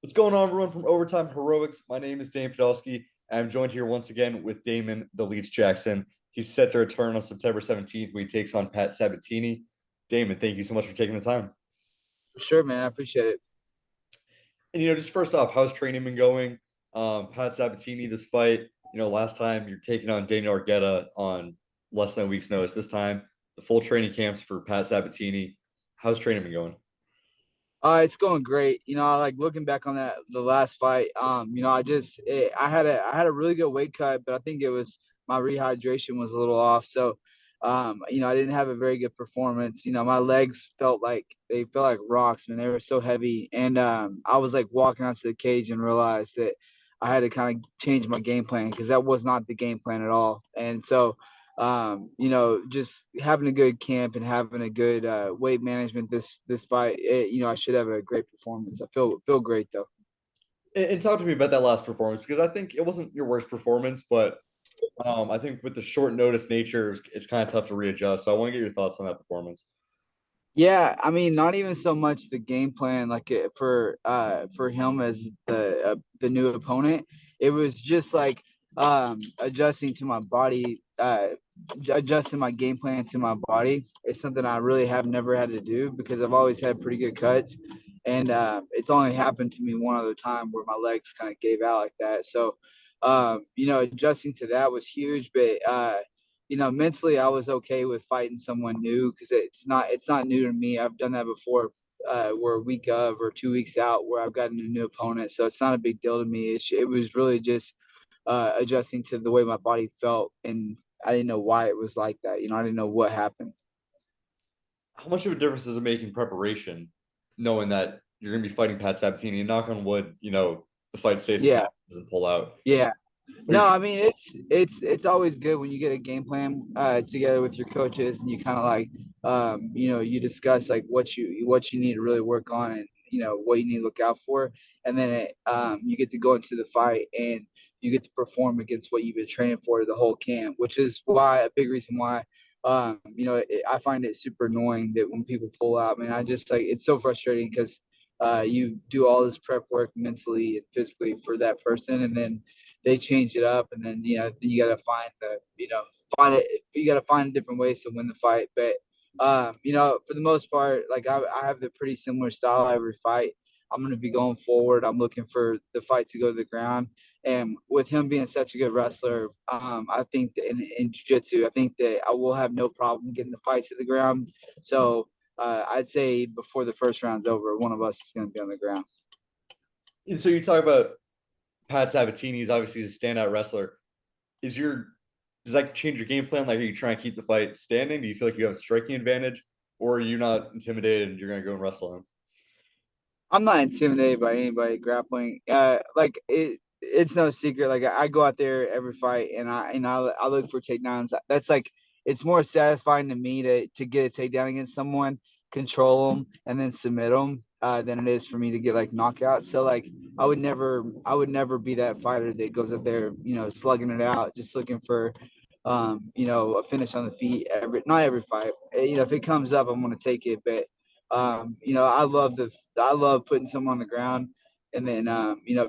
What's going on, everyone from Overtime Heroics? My name is Dane Podolsky. I'm joined here once again with Damon "The Leech" Jackson. He's set to return on September 17th when he takes on Pat Sabatini. Damon, thank you so much for taking the time. For sure, man. I appreciate it. And, just first off, how's training been going? Pat Sabatini, this fight, last time you're taking on Daniel Argueta on less than a week's notice. This time, the full training camps for Pat Sabatini. How's training been going? It's going great. I like looking back on the last fight. I had a really good weight cut, but I think it was my rehydration was a little off. So, I didn't have a very good performance. My legs felt like rocks, man. They were so heavy, and I was like walking onto the cage and realized that I had to kind of change my game plan because that was not the game plan at all. And so, just having a good camp and having a good weight management this fight, I should have a great performance. I feel great though. And talk to me about that last performance because I think it wasn't your worst performance, but I think with the short notice nature, it's kind of tough to readjust. So I want to get your thoughts on that performance. Yeah, I mean, not even so much the game plan for him as the new opponent. It was just like adjusting to my body, adjusting my game plan to my body. It's something I really have never had to do because I've always had pretty good cuts, and it's only happened to me one other time where my legs kind of gave out like that. So, adjusting to that was huge, but mentally I was okay with fighting someone new because it's not new to me. I've done that before. We're a week of or 2 weeks out where I've gotten a new opponent, so it's not a big deal to me. It was really just adjusting to the way my body felt, and I didn't know why it was like that. I didn't know what happened. How much of a difference does it make in preparation, knowing that you're going to be fighting Pat Sabatini and knock on wood, the fight stays Yeah, intact, doesn't pull out? yeah. Or No, I mean it's always good when you get a game plan together with your coaches and you kind of like you discuss like what you need to really work on and what you need to look out for, and then you get to go into the fight and you get to perform against what you've been training for the whole camp, which is why a big reason why I find it super annoying that when people pull out, man. I just like it's so frustrating because you do all this prep work mentally and physically for that person, and then they change it up, and then you got to find it. You got to find different ways to win the fight. But for the most part, like I have the pretty similar style every fight. I'm going to be going forward. I'm looking for the fight to go to the ground. And with him being such a good wrestler, I think that in jiu-jitsu, I think that I will have no problem getting the fight to the ground. So I'd say before the first round's over, one of us is going to be on the ground. and so you talk about Pat Sabatini. He's obviously a standout wrestler. Is your Does that change your game plan? Like, are you trying to keep the fight standing? Do you feel like you have a striking advantage, or are you not intimidated and you're going to go and wrestle him? I'm not intimidated by anybody grappling. It's no secret. Like I go out there every fight and I look for takedowns. That's like it's more satisfying to me to get a takedown against someone, control them, and then submit them than it is for me to get like knockouts. So like I would never be that fighter that goes up there, slugging it out, just looking for a finish on the feet every not every fight. If it comes up, I'm gonna take it. But I love putting someone on the ground and then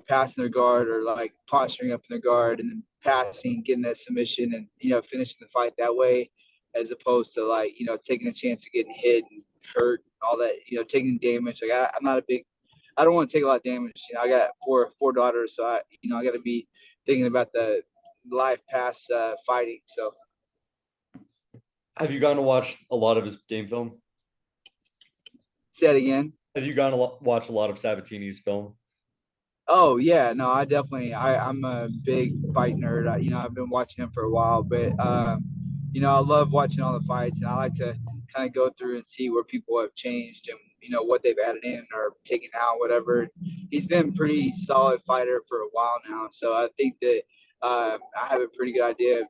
passing their guard or like posturing up in their guard and then passing, getting that submission and finishing the fight that way, as opposed to like taking a chance of getting hit and hurt and all that. Taking damage. Like I'm not a big. I don't want to take a lot of damage. I got four daughters, so I got to be thinking about the life past fighting. So Have you gone to watch a lot of his game film? say it again. Have you gone to watch a lot of Sabatini's film? Oh yeah, no, I'm a big fight nerd. I've been watching him for a while, but I love watching all the fights, and I like to kind of go through and see where people have changed and what they've added in or taken out, whatever. He's been a pretty solid fighter for a while now, so I think that I have a pretty good idea of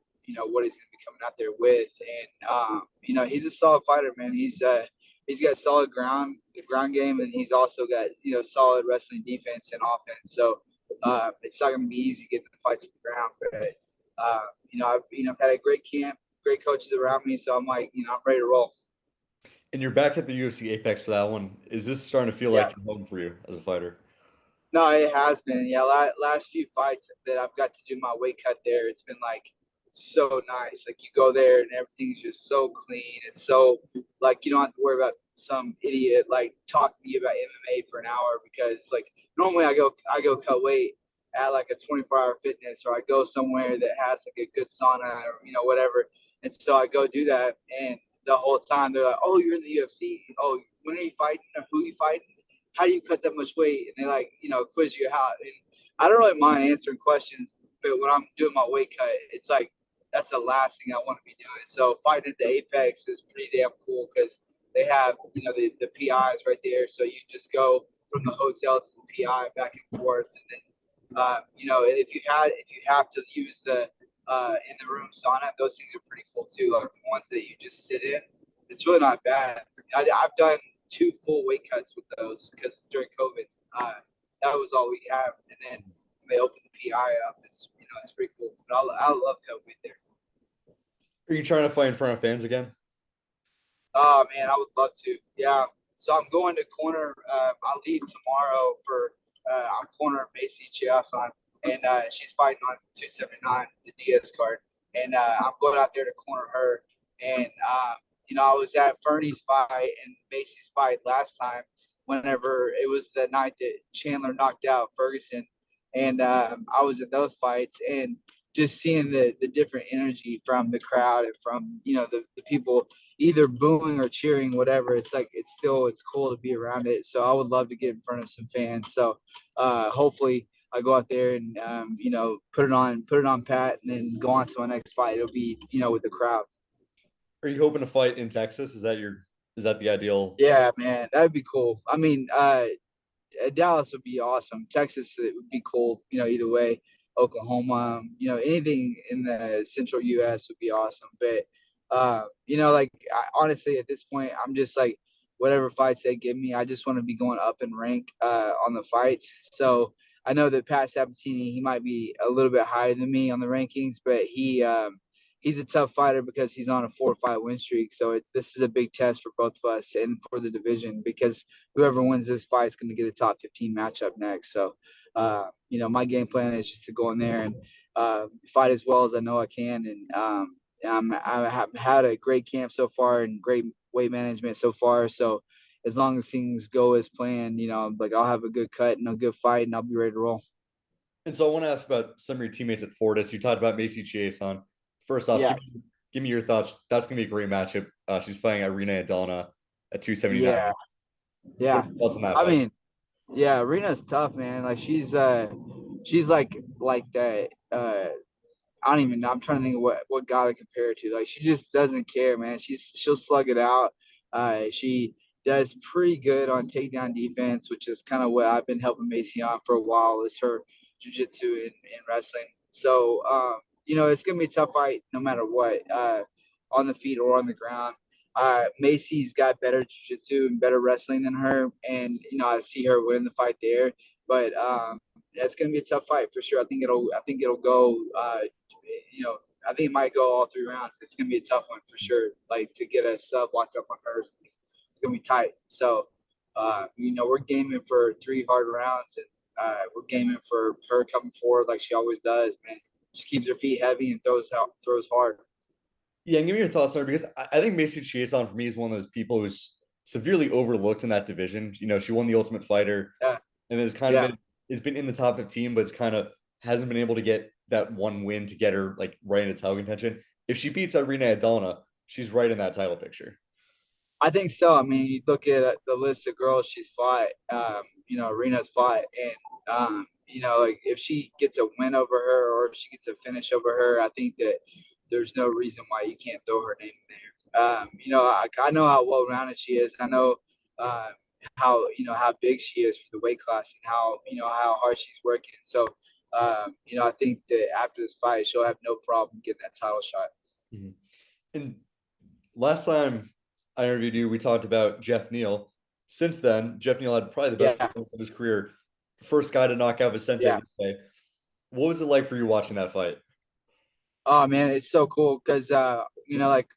what he's going to be coming out there with, and he's a solid fighter, man. He's got solid ground game, and he's also got solid wrestling defense and offense. So it's not going to be easy getting the fights at the ground, but I've had a great camp, great coaches around me, so I'm like I'm ready to roll. And you're back at the UFC Apex for that one. Is this starting to feel Yeah, like home for you as a fighter? No, it has been. Yeah, last few fights that I've got to do my weight cut there, it's been like so nice. Like you go there and everything's just so clean. It's so like you don't have to worry about some idiot like talking to you about MMA for an hour because like normally I go cut weight at like a 24-hour fitness or I go somewhere that has like a good sauna or whatever. And so I go do that and the whole time they're like, "Oh, you're in the UFC. Oh, when are you fighting? Or who are you fighting? How do you cut that much weight?" And they like, quiz you out. And I don't really mind answering questions, but when I'm doing my weight cut, it's like that's the last thing I want to be doing. So fighting at the Apex is pretty damn cool because they have, the PIs right there. So you just go from the hotel to the PI back and forth, and then and if you have to use the in the room sauna, those things are pretty cool too. Like the ones that you just sit in, it's really not bad. I've done two full weight cuts with those because during COVID, that was all we have, and then they opened the PI up. It's pretty cool. But I love COVID there. Are you trying to fight in front of fans again? Oh man, I would love to. Yeah. So I'm going to corner. I'll leave tomorrow for. I'm corner Macy Chiasan, and she's fighting on 279, the Diaz card, and I'm going out there to corner her. And I was at Fernie's fight and Macy's fight last time. Whenever it was the night that Chandler knocked out Ferguson, and I was at those fights and just seeing the different energy from the crowd and from the people either booing or cheering, whatever. It's like it's cool to be around it. So I would love to get in front of some fans. So hopefully I go out there and put it on Pat, and then go on to my next fight. It'll be with the crowd. Are you hoping to fight in Texas? Is that the ideal? Yeah, man, that'd be cool. I mean, Dallas would be awesome. Texas, it would be cool. Either way. Oklahoma, anything in the central U.S. would be awesome. But like honestly, at this point, I'm just like whatever fights they give me, I just want to be going up in rank on the fights. So I know that Pat Sabatini, he might be a little bit higher than me on the rankings, but he's a tough fighter because he's on a 4-fight win streak. So this is a big test for both of us and for the division because whoever wins this fight is going to get a top 15 matchup next. So, my game plan is just to go in there and fight as well as I know I can. And I have had a great camp so far and great weight management so far. So, as long as things go as planned, like I'll have a good cut and a good fight and I'll be ready to roll. And so I want to ask about some of your teammates at Fortis. You talked about Macy Chiasson. First off, Yeah. give me your thoughts. That's going to be a great matchup. She's fighting Irina Aldana at 279. Yeah. What Yeah. are your thoughts on that I fight? mean, yeah, Arena's tough, man. Like she's like that. I don't even know. I'm trying to think of what God to compare it to. Like she just doesn't care, man. She'll slug it out. She does pretty good on takedown defense, which is kind of what I've been helping Macy on for a while. Is her jujitsu in wrestling. So it's gonna be a tough fight no matter what, on the feet or on the ground. Macy's got better jiu-jitsu and better wrestling than her, and I see her winning the fight there. But yeah, it's gonna be a tough fight for sure. I think it'll go. I think it might go all 3 rounds. It's gonna be a tough one for sure. Like to get a sub locked up on her, it's gonna be tight. So, we're gaming for 3 hard rounds, and we're gaming for her coming forward like she always does. Man, just keeps her feet heavy and throws hard. Yeah, and give me your thoughts on her because I think Macy Chiasson for me is one of those people who's severely overlooked in that division. She won the Ultimate Fighter Yeah, and has kind of yeah. been in the top 15, but it's kind of hasn't been able to get that one win to get her like right into title contention. If she beats Irina Aldana, she's right in that title picture. I think so. I mean, you look at the list of girls she's fought, Arena's fought, and like if she gets a win over her or if she gets a finish over her, I think that there's no reason why you can't throw her name in there. I know how well rounded she is. I know uh, how big she is for the weight class and how hard she's working. So, I think that after this fight, she'll have no problem getting that title shot. Mhm. And last time I interviewed you, we talked about Jeff Neal. Since then, Jeff Neal had probably the best Yeah, performance of his career. First guy to knock out Vicente yeah. Luque. What was it like for you watching that fight? Oh man, it's so cool because like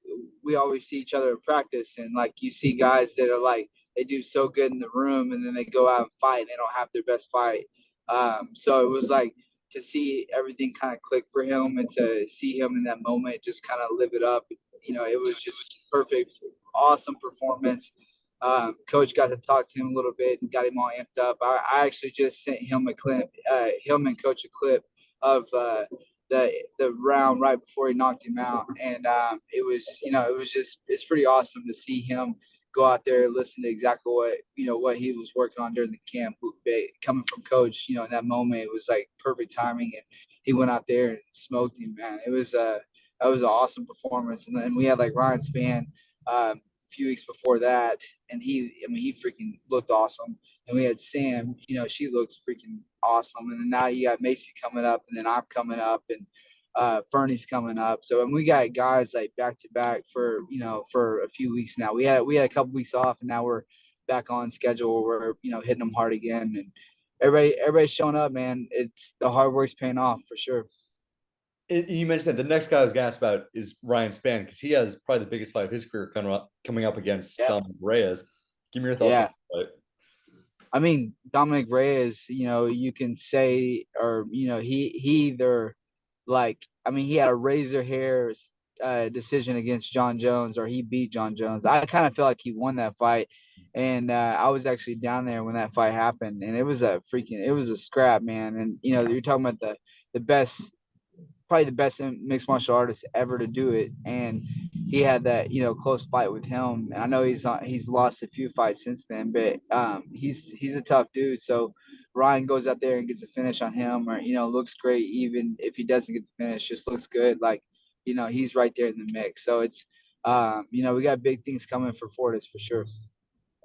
we always see each other in practice, and like you see guys that are like they do so good in the room, and then they go out and fight, and they don't have their best fight. So it was like to see everything kind of click for him and to see him in that moment, just kind of live it up. It was just perfect, awesome performance. Coach got to talk to him a little bit and got him all amped up. I actually just sent him a clip, him and Coach a clip of the round right before he knocked him out, and it's pretty awesome to see him go out there and listen to exactly what he was working on during the camp. Coming from Coach, in that moment it was like perfect timing, and he went out there and smoked him. Man, it was that was an awesome performance. And then we had like Ryan Spann a few weeks before that, and he freaking looked awesome. And we had Sam, she looks freaking awesome. And then now you got Macy coming up, and then I'm coming up, and Fernie's coming up. So, and we got guys like back to back for a few weeks now. We had a couple weeks off, and now we're back on schedule. We're hitting them hard again, and everybody's showing up, man. It's the hard work's paying off for sure. You mentioned that the next guy I was going to ask about is Ryan Spann because he has probably the biggest fight of his career coming up against Yeah, Dominick Reyes. Give me your thoughts on yeah. that. I mean, Dominic Reyes, you can say, or he either he had a razor hair decision against John Jones, or he beat John Jones. I kind of feel like he won that fight, and I was actually down there when that fight happened, and it was a scrap, man. And you're talking about the best, probably the best mixed martial artist ever to do it, and he had that close fight with him. And I know he's lost a few fights since then, but he's a tough dude. So Ryan goes out there and gets a finish on him, or looks great. Even if he doesn't get the finish, just looks good. Like he's right there in the mix. So it's we got big things coming for Fortis for sure.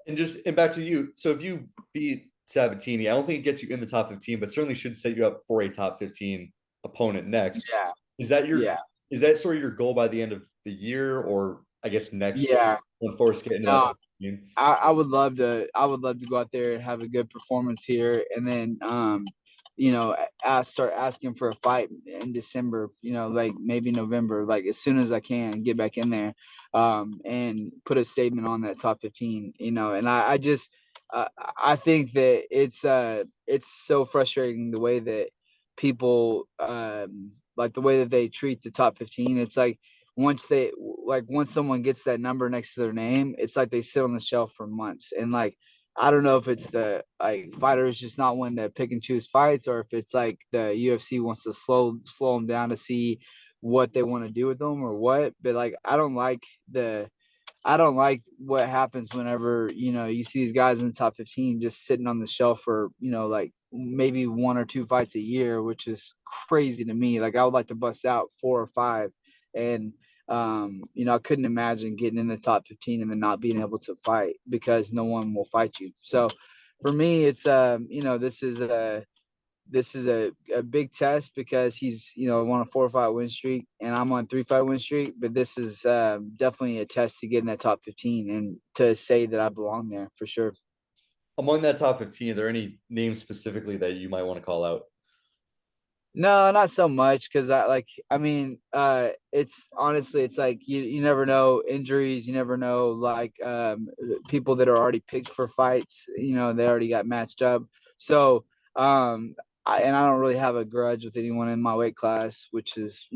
And back to you. So if you beat Sabatini, I don't think it gets you in the top 15, but certainly should set you up for a top 15 opponent next. Yeah, Is that yeah, is that sort of your goal by the end of the year, or I guess next yeah. when Forrest get into that No, top 15? I would love to go out there and have a good performance here, and then start asking for a fight in December, like maybe November, like as soon as I can get back in there, and put a statement on that top 15, and I just I think that it's so frustrating the way that people like the way that they treat the top 15. It's like once someone gets that number next to their name, it's like they sit on the shelf for months. And like I don't know if it's the like fighters just not wanting to pick and choose fights, or if it's like the UFC wants to slow them down to see what they want to do with them or what. But like I don't like what happens whenever you see these guys in the top 15 just sitting on the shelf for like maybe one or two fights a year, which is crazy to me. Like I would like to bust out four or five, and I couldn't imagine getting in the top 15 and then not being able to fight because no one will fight you. So for me, it's this is a big test because he's on a 4-fight win streak and I'm on 3-fight win streak. But this is definitely a test to get in that top 15 and to say that I belong there for sure. Among that top 15, are there any names specifically that you might want to call out? No, not so much because it's honestly, it's like you never know injuries, you never know like people that are already picked for fights, they already got matched up. So I don't really have a grudge with anyone in my weight class, which is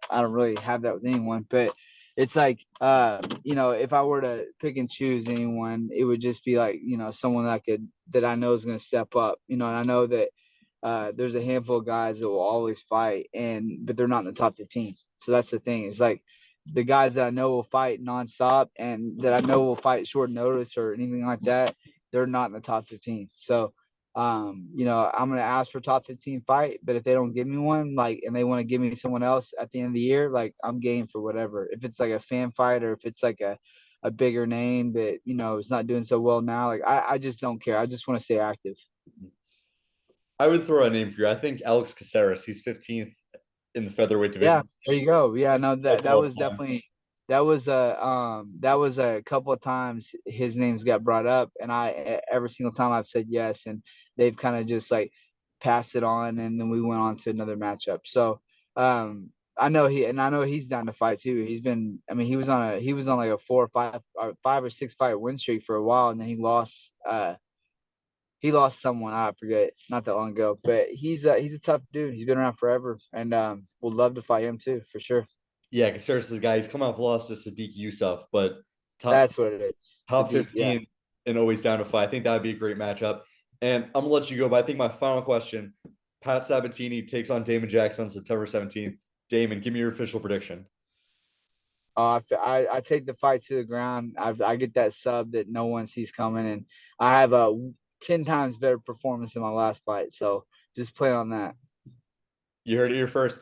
I don't really have that with anyone, but it's like if I were to pick and choose anyone, it would just be like someone that I know is going to step up, and I know that there's a handful of guys that will always fight, but they're not in the top 15. So that's the thing. It's like the guys that I know will fight nonstop and that I know will fight short notice or anything like that, they're not in the top 15. So, I'm gonna ask for top 15 fight, but if they don't give me one, like, and they want to give me someone else at the end of the year, like, I'm game for whatever. If it's like a fan fight or if it's like a bigger name that is not doing so well now, like, I just don't care. I just want to stay active. I would throw a name for you. I think Alex Caceres. He's 15th in the featherweight Yeah, division. there you go. Yeah, no, That's that all was time. definitely that was a couple of times his names got brought up, and every single time I've said yes, and they've kind of just like passed it on, and then we went on to another matchup. So I know he's down to fight too. I mean, he was on like a 4 or 5 or 5 or 6 fight win streak for a while, and then he lost he lost someone, I forget, not that long ago. But he's a tough dude. He's been around forever, and would love to fight him too for sure. Yeah, Caceres is a guy. He's come off lost to Sadiq Yusuf, but top That's what it is. top Sadiq, yeah. 15 and always down to fight. I think that would be a great matchup. And I'm gonna let you go, but I think my final question: Pat Sabatini takes on Damon Jackson on September 17th. Damon, give me your official prediction. I take the fight to the ground. I get that sub that no one sees coming, and I have a 10 times better performance than my last fight. So just play on that. You heard it here first.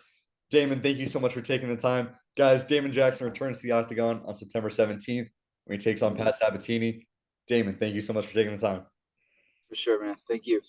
Damon, thank you so much for taking the time. Guys, Damon Jackson returns to the octagon on September 17th when he takes on Pat Sabatini. Damon, thank you so much for taking the time. For sure, man. Thank you.